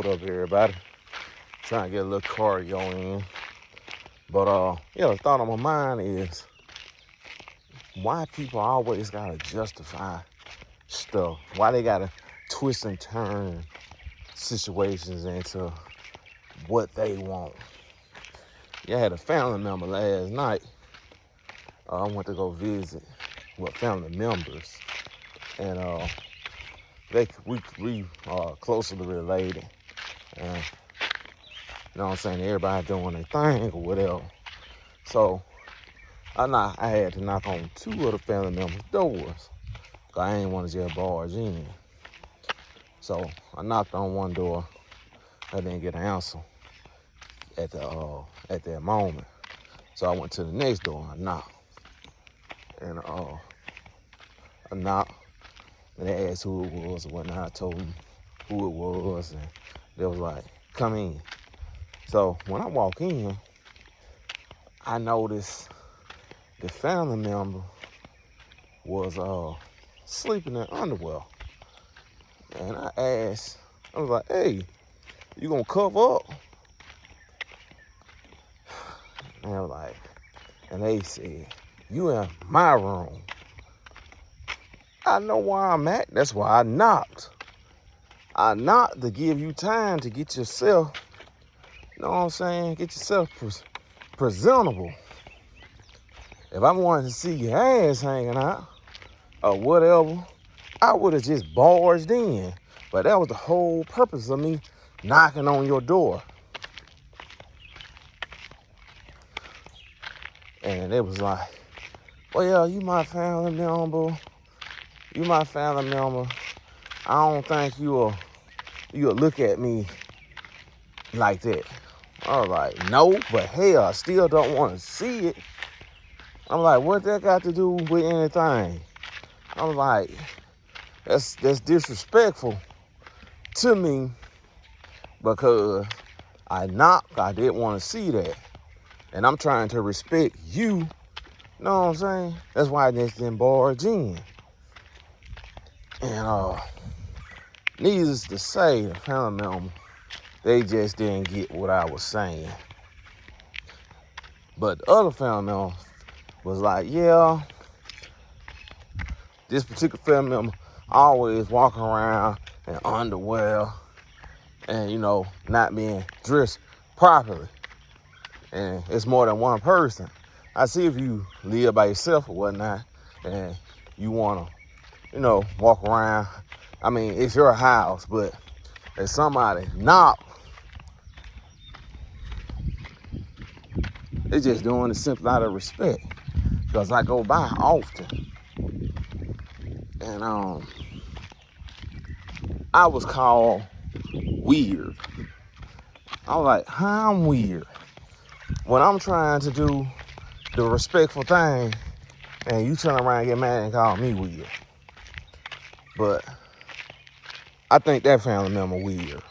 what up, everybody? Trying to get a little cardio in. But, the thought on my mind is why people always got to justify stuff. Why they got to twist and turn situations into what they want. I had a family member last night. I went to go visit with family members. And we are closely related. And you know what I'm saying? Everybody doing their thing or whatever. So I had to knock on two of the family members' doors. Cause I ain't want to just barge in. So I knocked on one door. I didn't get an answer at that moment. So I went to the next door. I knocked. And I knocked. And they asked who it was and whatnot. I told them who it was. And they was like, come in. So when I walk in, I noticed the family member was sleeping in underwear. And I asked, I was like, hey, you gonna cover up? And I was like, and they said, you in my room. I know where I'm at. That's why I knocked. I knocked to give you time to get yourself, you know what I'm saying? Get yourself presentable. If I wanted to see your ass hanging out or whatever, I would have just barged in. But that was the whole purpose of me knocking on your door. And it was like, well, you my family member. You my family member. I don't think you'll look at me like that. I was like, no, but hell, I still don't want to see it. I'm like, what that got to do with anything? I was like, that's disrespectful to me because I knocked. I didn't want to see that. And I'm trying to respect you. You know what I'm saying? That's why I didn't barge in. And needless to say, the family member, they just didn't get what I was saying. But the other family member was like, yeah, this particular family member always walking around in underwear and, not being dressed properly. And it's more than one person. I see if you live by yourself or whatnot and you want to, walk around. I mean, it's your house, but if somebody knock, they're just doing it simply out of respect. Because I go by often. And I was called weird. I was like, how I'm weird? When I'm trying to do the respectful thing and you turn around and get mad and call me weird. But I think that family member weird.